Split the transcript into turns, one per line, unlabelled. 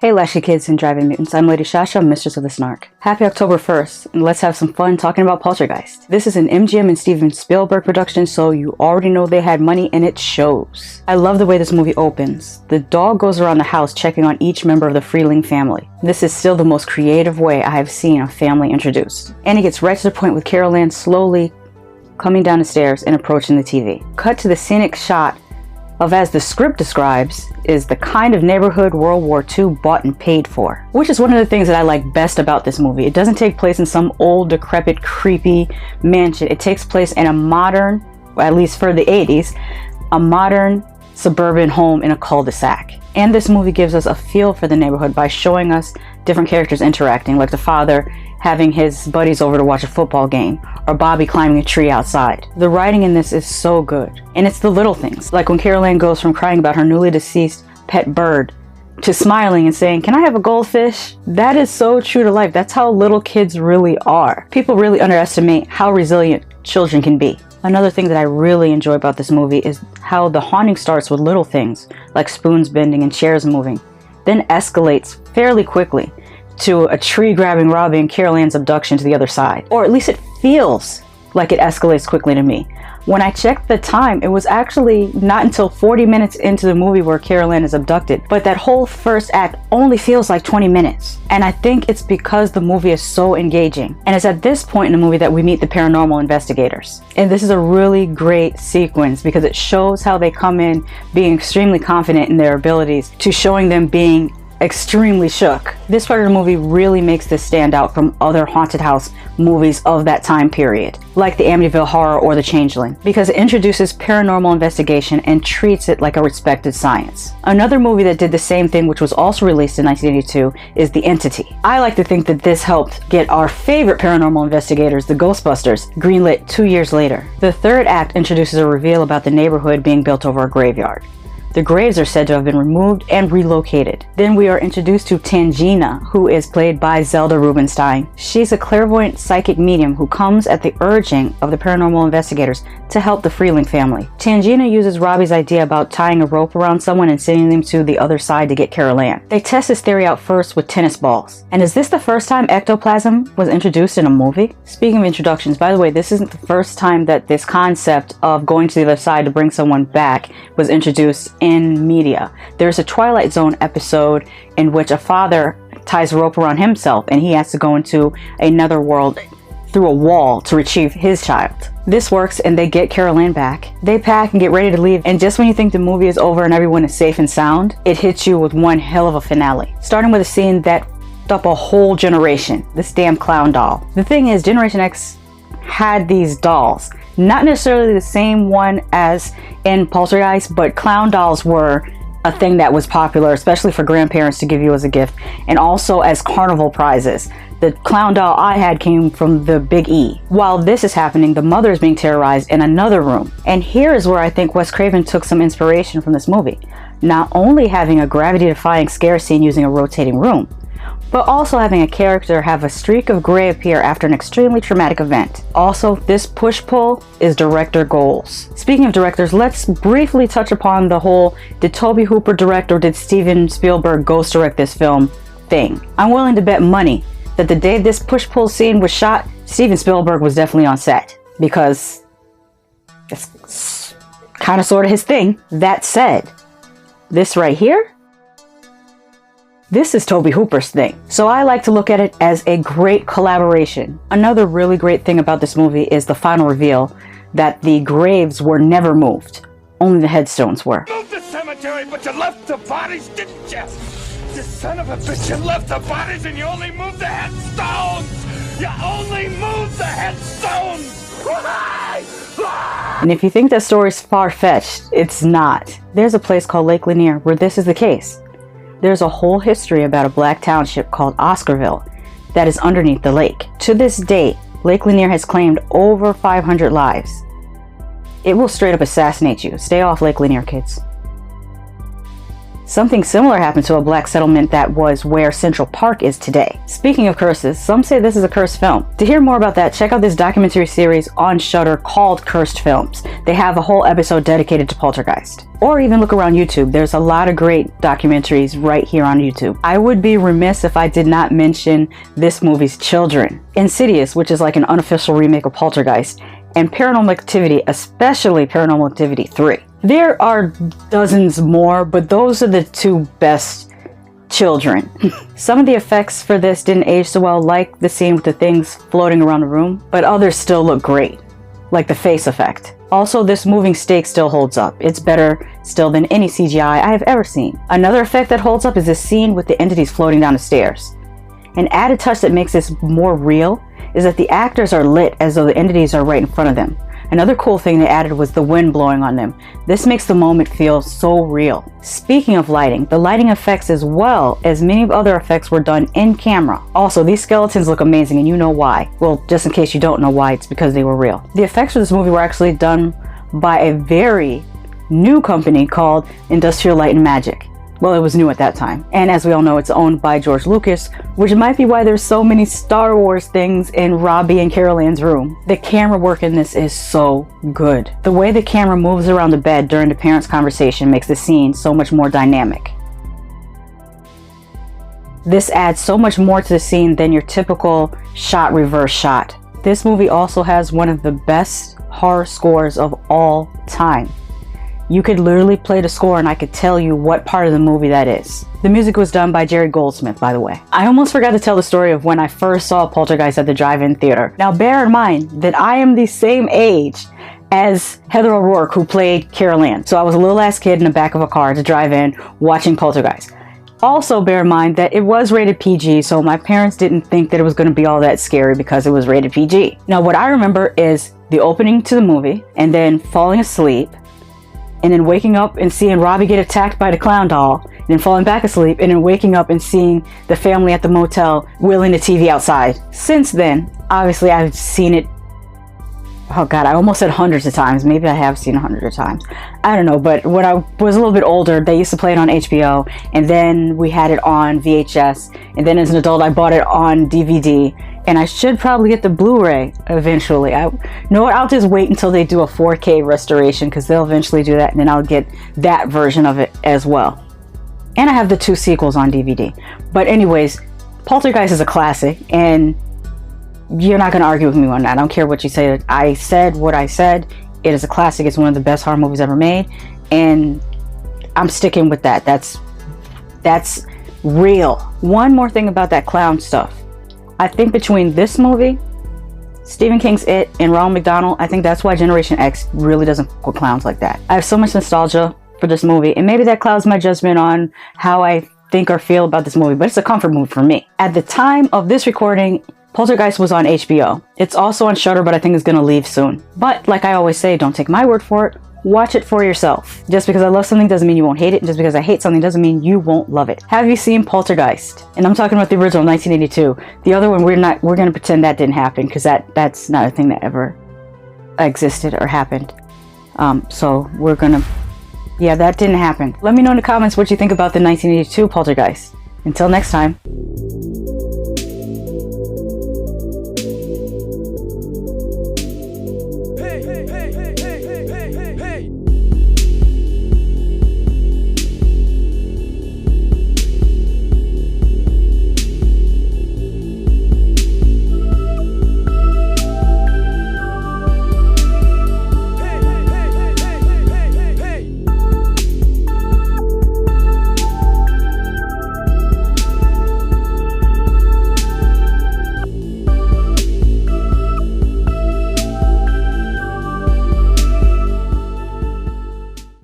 Hey Lashy kids and driving mutants, I'm Lady Shasha, Mistress of the Snark. Happy October 1st, and let's have some fun talking about Poltergeist. This is an MGM and Steven Spielberg production, so you already know they had money and it shows. I love the way this movie opens. The dog goes around the house checking on each member of the Freeling family. This is still the most creative way I have seen a family introduced. And it gets right to the point with Carol Ann slowly coming down the stairs and approaching the TV. Cut to the scenic shot of, as the script describes, is the kind of neighborhood World War II bought and paid for. Which is one of the things that I like best about this movie. It doesn't take place in some old, decrepit, creepy mansion. It takes place in a modern, at least for the 80s, a modern suburban home in a cul-de-sac. And this movie gives us a feel for the neighborhood by showing us different characters interacting, like the father having his buddies over to watch a football game, or Bobby climbing a tree outside. The writing in this is so good, and it's the little things, like when Carol Ann goes from crying about her newly deceased pet bird to smiling and saying, "Can I have a goldfish?" That is so true to life. That's how little kids really are. People really underestimate how resilient children can be. Another thing that I really enjoy about this movie is how the haunting starts with little things, like spoons bending and chairs moving, then escalates fairly quickly to a tree grabbing Robbie and Carol Ann's abduction to the other side. Or at least it feels like it escalates quickly to me. When I checked the time, it was actually not until 40 minutes into the movie where Carol Ann is abducted, but that whole first act only feels like 20 minutes. And I think it's because the movie is so engaging. And it's at this point in the movie that we meet the paranormal investigators. And this is a really great sequence because it shows how they come in being extremely confident in their abilities to showing them being extremely shook. This part of the movie really makes this stand out from other haunted house movies of that time period, like the Amityville Horror or The Changeling, because it introduces paranormal investigation and treats it like a respected science. Another movie that did the same thing, which was also released in 1982, is The Entity. I like to think that this helped get our favorite paranormal investigators, the Ghostbusters, greenlit 2 years later. The third act introduces a reveal about the neighborhood being built over a graveyard. The graves are said to have been removed and relocated. Then we are introduced to Tangina, who is played by Zelda Rubinstein. She's a clairvoyant psychic medium who comes at the urging of the paranormal investigators to help the Freeling family. Tangina uses Robbie's idea about tying a rope around someone and sending them to the other side to get Carol Ann. They test this theory out first with tennis balls. And is this the first time ectoplasm was introduced in a movie? Speaking of introductions, by the way, this isn't the first time that this concept of going to the other side to bring someone back was introduced in media. There's a Twilight Zone episode in which a father ties a rope around himself and he has to go into another world through a wall to retrieve his child. This works and they get Carol Ann back. They pack and get ready to leave, and just when you think the movie is over and everyone is safe and sound, it hits you with one hell of a finale. Starting with a scene that up a whole generation, this damn clown doll. The thing is, Generation X had these dolls. Not necessarily the same one as in Poltergeist, but clown dolls were a thing that was popular, especially for grandparents to give you as a gift, and also as carnival prizes. The clown doll I had came from the Big E. While this is happening, the mother is being terrorized in another room. And here is where I think Wes Craven took some inspiration from this movie. Not only having a gravity-defying scare scene using a rotating room, but also having a character have a streak of gray appear after an extremely traumatic event. Also, this push-pull is director goals. Speaking of directors, let's briefly touch upon the whole "did Tobe Hooper direct or did Steven Spielberg ghost direct this film" thing. I'm willing to bet money that the day this push-pull scene was shot, Steven Spielberg was definitely on set, because it's kind of sort of his thing. That said, this right here, this is Tobe Hooper's thing. So I like to look at it as a great collaboration. Another really great thing about this movie is the final reveal that the graves were never moved. Only the headstones were.
Moved the cemetery, but you left the bodies, didn't you? You son of a bitch, you left the bodies and you only moved the headstones! You only moved the headstones!
And if you think that story's far-fetched, it's not. There's a place called Lake Lanier where this is the case. There's a whole history about a black township called Oscarville that is underneath the lake. To this date, Lake Lanier has claimed over 500 lives. It will straight up assassinate you. Stay off Lake Lanier, kids. Something similar happened to a black settlement that was where Central Park is today. Speaking of curses, some say this is a cursed film. To hear more about that, check out this documentary series on Shudder called Cursed Films. They have a whole episode dedicated to Poltergeist. Or even look around YouTube. There's a lot of great documentaries right here on YouTube. I would be remiss if I did not mention this movie's children. Insidious, which is like an unofficial remake of Poltergeist, and Paranormal Activity, especially Paranormal Activity 3. There are dozens more, but those are the two best children. Some of the effects for this didn't age so well, like the scene with the things floating around the room, but others still look great, like the face effect. Also, this moving stake still holds up. It's better still than any CGI I have ever seen. Another effect that holds up is this scene with the entities floating down the stairs. An added touch that makes this more real is that the actors are lit as though the entities are right in front of them. Another cool thing they added was the wind blowing on them. This makes the moment feel so real. Speaking of lighting, the lighting effects as well as many other effects were done in camera. Also, these skeletons look amazing, and you know why. Well, just in case you don't know why, it's because they were real. The effects for this movie were actually done by a very new company called Industrial Light and Magic. Well, it was new at that time. And as we all know, it's owned by George Lucas, which might be why there's so many Star Wars things in Robbie and Carol Ann's room. The camera work in this is so good. The way the camera moves around the bed during the parents' conversation makes the scene so much more dynamic. This adds so much more to the scene than your typical shot reverse shot. This movie also has one of the best horror scores of all time. You could literally play the score and I could tell you what part of the movie that is. The music was done by Jerry Goldsmith, by the way. I almost forgot to tell the story of when I first saw Poltergeist at the drive-in theater. Now bear in mind that I am the same age as Heather O'Rourke, who played Carol Ann. So I was a little ass kid in the back of a car at the drive-in watching Poltergeist. Also bear in mind that it was rated PG, so my parents didn't think that it was going to be all that scary because it was rated PG. Now what I remember is the opening to the movie and then falling asleep, and then waking up and seeing Robbie get attacked by the clown doll, and then falling back asleep, and then waking up and seeing the family at the motel wheeling the TV outside. Since then, obviously I've seen it, oh god, I almost said hundreds of times. Maybe I have seen 100 of times. I don't know, but when I was a little bit older, they used to play it on HBO, and then we had it on VHS, and then as an adult I bought it on DVD. And I should probably get the Blu-ray eventually. You know what? I'll just wait until they do a 4K restoration, because they'll eventually do that, and then I'll get that version of it as well. And I have the 2 sequels on DVD. But anyways, Poltergeist is a classic, and you're not going to argue with me on that. I don't care what you say. I said what I said. It is a classic. It's one of the best horror movies ever made, and I'm sticking with that. That's real. One more thing about that clown stuff. I think between this movie, Stephen King's It, and Ronald McDonald, I think that's why Generation X really doesn't fuck with clowns like that. I have so much nostalgia for this movie, and maybe that clouds my judgment on how I think or feel about this movie, but it's a comfort movie for me. At the time of this recording, Poltergeist was on HBO. It's also on Shudder, but I think it's gonna leave soon. But like I always say, don't take my word for it. Watch it for yourself. Just because I love something doesn't mean you won't hate it, and just because I hate something doesn't mean you won't love it. Have you seen Poltergeist? And I'm talking about the original 1982. The other one, we're gonna pretend that didn't happen, because that's not a thing that ever existed or happened. So we're gonna, yeah, that didn't happen. Let me know in the comments what you think about the 1982 Poltergeist. Until next time.